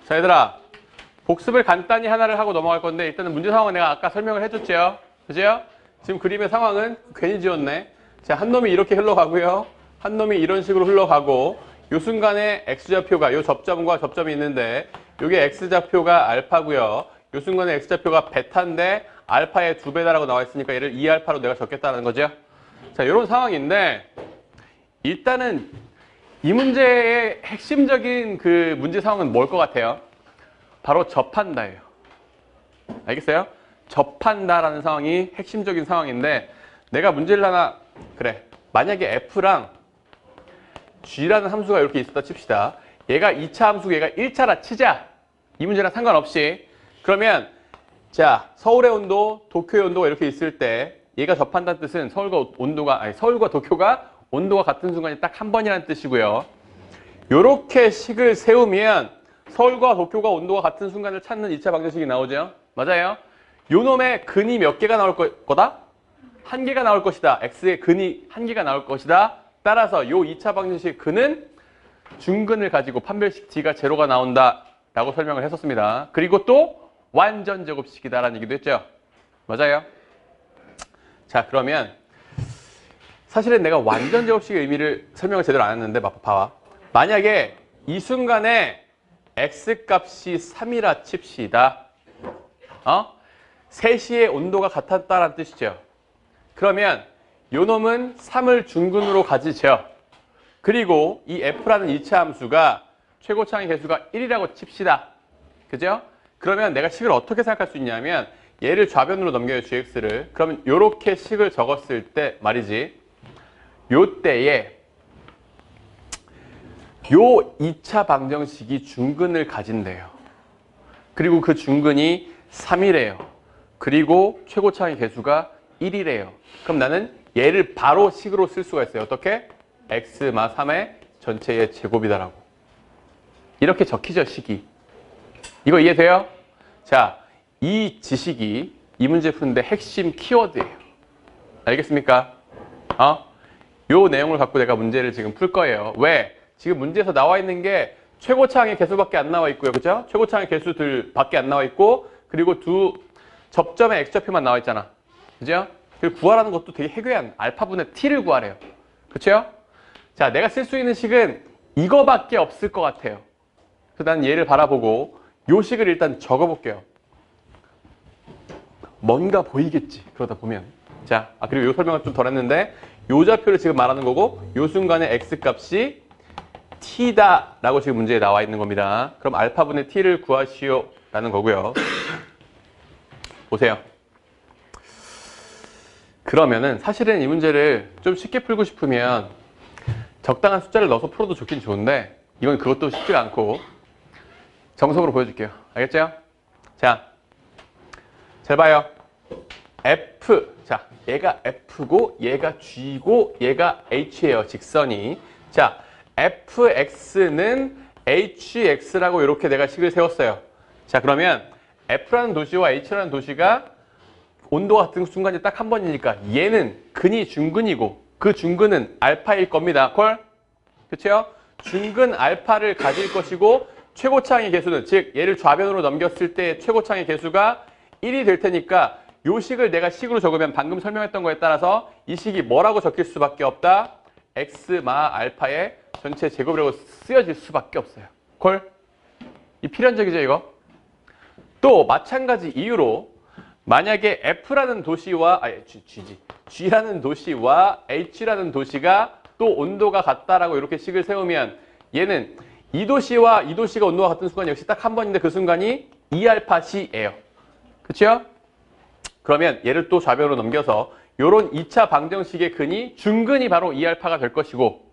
자, 얘들아. 복습을 간단히 하나를 하고 넘어갈 건데 일단은 문제 상황은 내가 아까 설명을 해줬죠. 그죠? 지금 그림의 상황은 괜히 지웠네. 자, 한 놈이 이렇게 흘러가고요. 한 놈이 이런 식으로 흘러가고 요 순간에 x좌표가 요 접점과 접점이 있는데 요게 x좌표가 알파고요. 요 순간에 x좌표가 베타인데 알파의 2배다라고 나와 있으니까 얘를 2알파로 내가 적겠다는 거죠. 자, 요런 상황인데 일단은 이 문제의 핵심적인 그 문제 상황은 뭘 것 같아요? 바로 접한다예요. 알겠어요? 접한다라는 상황이 핵심적인 상황인데 내가 문제를 하나 그래 만약에 f랑 g라는 함수가 이렇게 있었다 칩시다. 얘가 2차 함수고 얘가 1차라 치자. 이 문제랑 상관없이 그러면 자 서울의 온도, 도쿄의 온도가 이렇게 있을 때 얘가 접한다는 뜻은 서울과 도쿄가 온도가 같은 순간이 딱 한 번이라는 뜻이고요. 요렇게 식을 세우면 서울과 도쿄가 온도가 같은 순간을 찾는 2차 방정식이 나오죠. 맞아요. 요 놈의 근이 몇 개가 나올 거다? 한 개가 나올 것이다. x의 근이 한 개가 나올 것이다. 따라서 요 2차 방정식 근은 중근을 가지고 판별식 d가 제로가 나온다 라고 설명을 했었습니다. 그리고 또 완전 제곱식이다 라는 얘기도 했죠. 맞아요. 자, 그러면 사실은 내가 완전 제곱식의 의미를 설명을 제대로 안 했는데 봐봐. 만약에 이 순간에 x값이 3이라 칩시다. 3시의 온도가 같았다라는 뜻이죠. 그러면 요 놈은 3을 중근으로 가지죠. 그리고 이 f라는 2차 함수가 최고차항의 개수가 1이라고 칩시다. 그죠? 그러면 내가 식을 어떻게 생각할 수 있냐면 얘를 좌변으로 넘겨요, gx를. 그러면 요렇게 식을 적었을 때 말이지. 요 때에 요 2차 방정식이 중근을 가진대요. 그리고 그 중근이 3이래요. 그리고 최고차항의 개수가 1이래요. 그럼 나는 얘를 바로 식으로 쓸 수가 있어요. 어떻게? x마 3의 전체의 제곱이다라고. 이렇게 적히죠, 식이. 이거 이해돼요? 자, 이 지식이 이 문제 푸는데 핵심 키워드예요. 알겠습니까? 요 내용을 갖고 내가 문제를 지금 풀 거예요. 왜? 지금 문제에서 나와 있는 게 최고차항의 개수밖에 안 나와 있고요. 그죠? 최고차항의 개수들 밖에 안 나와 있고 그리고 두 접점의 x좌표만 나와 있잖아. 그죠? 그리고 구하라는 것도 되게 해괴한 알파분의 t를 구하래요. 그쵸? 자, 내가 쓸 수 있는 식은 이거밖에 없을 것 같아요. 그래서 난 얘를 바라보고 요 식을 일단 적어볼게요. 뭔가 보이겠지. 그러다 보면. 자, 그리고 요 설명을 좀 덜 했는데 요 좌표를 지금 말하는 거고 요 순간에 x값이 t다 라고 지금 문제에 나와 있는 겁니다. 그럼 알파분의 t를 구하시오 라는 거고요. 보세요. 그러면은 사실은 이 문제를 좀 쉽게 풀고 싶으면 적당한 숫자를 넣어서 풀어도 좋긴 좋은데 이건 그것도 쉽지가 않고 정석으로 보여줄게요. 알겠죠? 자, 잘 봐요. F. 자, 얘가 F고 얘가 G고 얘가 H예요. 직선이. 자, fx는 hx라고 이렇게 내가 식을 세웠어요. 자, 그러면 F라는 도시와 H라는 도시가 온도가 같은 순간이 딱 한 번이니까 얘는 근이 중근이고 그 중근은 알파일 겁니다. 콜? 그쵸? 중근 알파를 가질 것이고 최고차항의 개수는 즉 얘를 좌변으로 넘겼을 때 최고차항의 개수가 1이 될 테니까 요 식을 내가 식으로 적으면 방금 설명했던 거에 따라서 이 식이 뭐라고 적힐 수밖에 없다? x마 알파의 전체 제곱이라고 쓰여질 수밖에 없어요. 콜? 이 필연적이죠, 이거? 또 마찬가지 이유로 만약에 F라는 도시와 G라는 도시와 H라는 도시가 또 온도가 같다라고 이렇게 식을 세우면 얘는 이 도시와 이 도시가 온도가 같은 순간 역시 딱 한 번인데 그 순간이 2알파시예요. 그렇죠? 그러면 얘를 또 좌변으로 넘겨서 요런 2차 방정식의 근이 중근이 바로 2알파가 될 것이고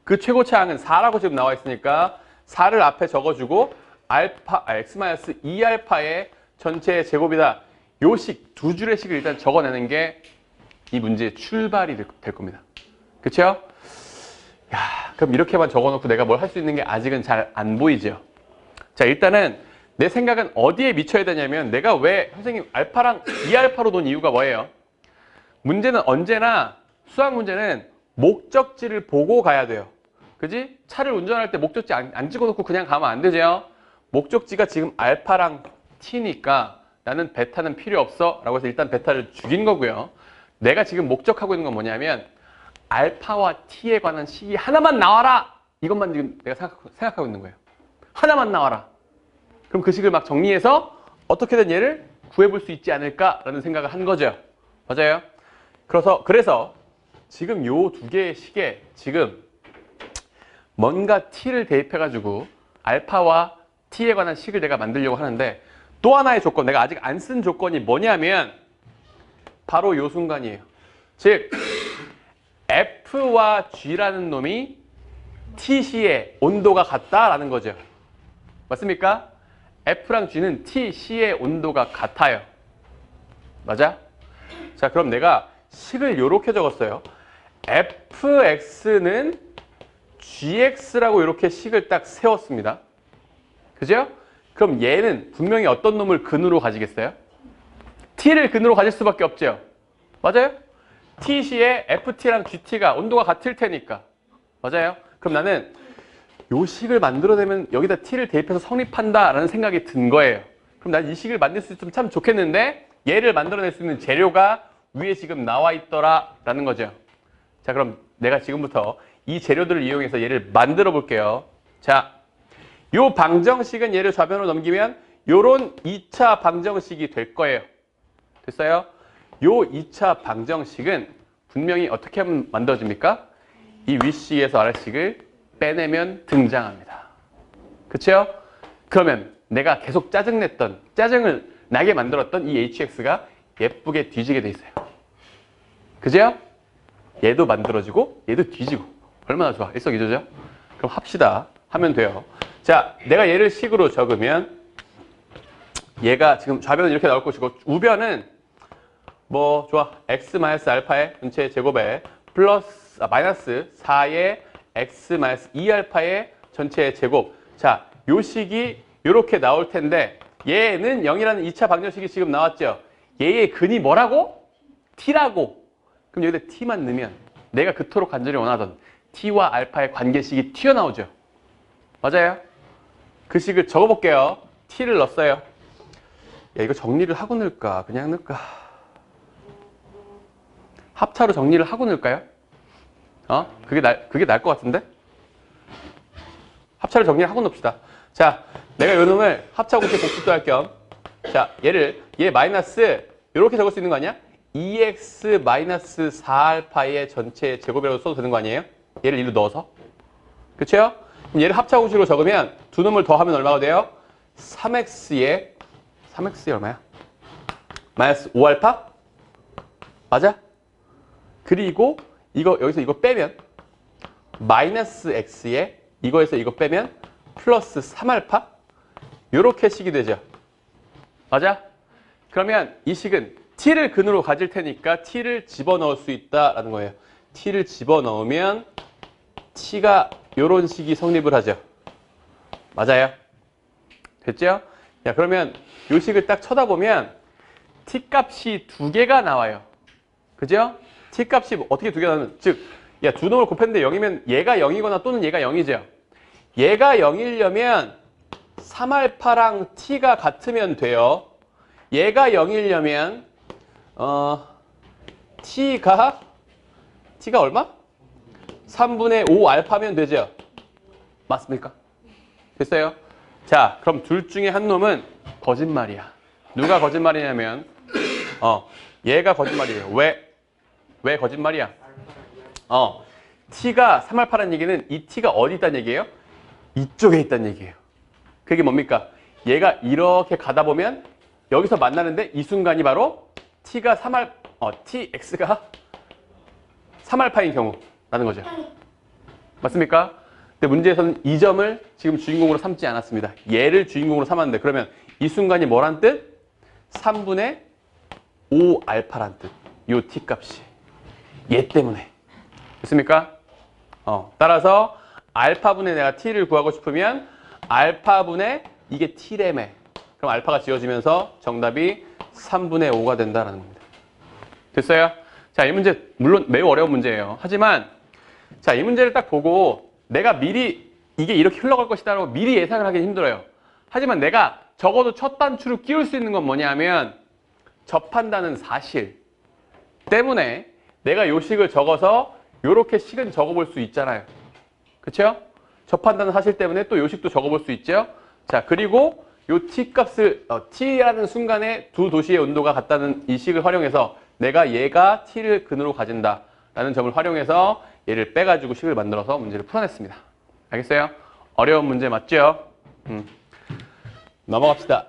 그 최고차항은 4라고 지금 나와 있으니까 4를 앞에 적어주고 x-2알파의 전체의 제곱이다. 요 식, 두 줄의 식을 일단 적어내는 게 이 문제의 출발이 될 겁니다. 그쵸? 야, 그럼 이렇게만 적어놓고 내가 뭘 할 수 있는 게 아직은 잘 안 보이죠? 자, 일단은 내 생각은 어디에 미쳐야 되냐면 내가 왜 선생님 알파랑 2알파로 놓은 이유가 뭐예요? 문제는 언제나 수학 문제는 목적지를 보고 가야 돼요. 그지? 차를 운전할 때 목적지 안 찍어놓고 그냥 가면 안 되죠? 목적지가 지금 알파랑 t니까 나는 베타는 필요 없어 라고 해서 일단 베타를 죽인 거고요. 내가 지금 목적하고 있는 건 뭐냐면 알파와 t에 관한 식이 하나만 나와라! 이것만 지금 내가 생각하고 있는 거예요. 하나만 나와라. 그럼 그 식을 막 정리해서 어떻게든 얘를 구해볼 수 있지 않을까라는 생각을 한 거죠. 맞아요? 그래서 지금 요 두 개의 식에 지금 뭔가 t를 대입해가지고 알파와 t에 관한 식을 내가 만들려고 하는데 또 하나의 조건, 내가 아직 안 쓴 조건이 뭐냐면 바로 요 순간이에요. 즉 F와 G라는 놈이 TC의 온도가 같다라는 거죠. 맞습니까? F랑 G는 TC의 온도가 같아요. 맞아? 자, 그럼 내가 식을 요렇게 적었어요. fx는 gx라고 이렇게 식을 딱 세웠습니다. 그죠? 그럼 얘는 분명히 어떤 놈을 근으로 가지겠어요? t를 근으로 가질 수밖에 없죠. 맞아요? t시에 ft랑 gt가 온도가 같을 테니까. 맞아요? 그럼 나는 요 식을 만들어내면 여기다 t를 대입해서 성립한다라는 생각이 든 거예요. 그럼 난 이 식을 만들 수 있으면 참 좋겠는데 얘를 만들어낼 수 있는 재료가 위에 지금 나와 있더라라는 거죠. 자, 그럼 내가 지금부터 이 재료들을 이용해서 얘를 만들어 볼게요. 자, 요 방정식은 얘를 좌변으로 넘기면 요런 2차 방정식이 될 거예요. 됐어요? 요 2차 방정식은 분명히 어떻게 하면 만들어집니까? 이 윗식에서 아래식을 빼내면 등장합니다. 그쵸? 그러면 내가 계속 짜증을 나게 만들었던 이 hx가 예쁘게 뒤지게 돼 있어요. 그죠? 얘도 만들어지고 얘도 뒤지고 얼마나 좋아. 일석이조죠? 그럼 합시다. 하면 돼요. 자, 내가 얘를 식으로 적으면 얘가 지금 좌변은 이렇게 나올 것이고 우변은 뭐 좋아. x-알파의 전체 제곱에 마이너스 4의 x-2알파의 전체 제곱. 자, 요 식이 이렇게 나올 텐데 얘는 0이라는 2차 방정식이 지금 나왔죠. 얘의 근이 뭐라고? t라고. 그럼 여기다 t만 넣으면 내가 그토록 간절히 원하던 t와 알파의 관계식이 튀어나오죠. 맞아요? 그 식을 적어볼게요. t를 넣었어요. 야, 이거 정리를 하고 넣을까? 그냥 넣을까? 합차로 정리를 하고 넣을까요? 그게 나을 것 같은데? 합차를 정리를 하고 넣읍시다. 자, 내가 요 놈을 합차공식 복습도 할 겸, 자, 얘 마이너스, 이렇게 적을 수 있는 거 아니야? 2x-4알파의 전체 제곱이라고 써도 되는 거 아니에요? 얘를 일로 넣어서. 그쵸? 그럼 얘를 합차공식으로 적으면 두 놈을 더하면 얼마가 돼요? 3x에 얼마야? 마이너스 5알파? 맞아? 그리고 여기서 이거 빼면 마이너스 x에 이거에서 이거 빼면 플러스 3알파? 요렇게 식이 되죠. 맞아? 그러면 이 식은 t를 근으로 가질 테니까 t를 집어넣을 수 있다라는 거예요. t를 집어넣으면 t가 요런 식이 성립을 하죠. 맞아요? 됐죠? 야, 그러면 요 식을 딱 쳐다보면 t 값이 두 개가 나와요. 그죠? t 값이 어떻게 두 개가 나오면, 즉, 야, 두 놈을 곱했는데 0이면 얘가 0이거나 또는 얘가 0이죠. 얘가 0이려면 3알파랑 t가 같으면 돼요. 얘가 0이려면 t가 얼마? 3분의 5 알파면 되죠. 맞습니까? 됐어요? 자, 그럼 둘 중에 한 놈은 거짓말이야. 누가 거짓말이냐면 얘가 거짓말이에요. 왜 거짓말이야? t가 3알파라는 얘기는 이 t가 어디 있다는 얘기예요? 이쪽에 있다는 얘기예요. 그게 뭡니까? 얘가 이렇게 가다 보면 여기서 만나는데 이 순간이 바로 tx가 3알파인 경우라는 거죠. 맞습니까? 근데 문제에서는 이 점을 지금 주인공으로 삼지 않았습니다. 얘를 주인공으로 삼았는데 그러면 이 순간이 뭐란 뜻? 3분의 5 알파란 뜻. 요 t 값이. 얘 때문에. 됐습니까? 따라서 알파분의 내가 t를 구하고 싶으면 알파분의 이게 t래매. 그럼 알파가 지워지면서 정답이 3분의 5가 된다는 겁니다. 됐어요? 자, 이 문제 물론 매우 어려운 문제예요. 하지만 자, 이 문제를 딱 보고 내가 미리 이게 이렇게 흘러갈 것이다 라고 미리 예상을 하기는 힘들어요. 하지만 내가 적어도 첫 단추를 끼울 수 있는 건 뭐냐면 접한다는 사실 때문에 내가 요 식을 적어서 요렇게 식은 적어볼 수 있잖아요. 그쵸? 접한다는 사실 때문에 또 요 식도 적어볼 수 있죠. 자, 그리고 요 t 값을 t라는 순간에 두 도시의 온도가 같다는 이 식을 활용해서 내가 얘가 t를 근으로 가진다 라는 점을 활용해서 얘를 빼가지고 식을 만들어서 문제를 풀어냈습니다. 알겠어요? 어려운 문제 맞죠? 넘어갑시다.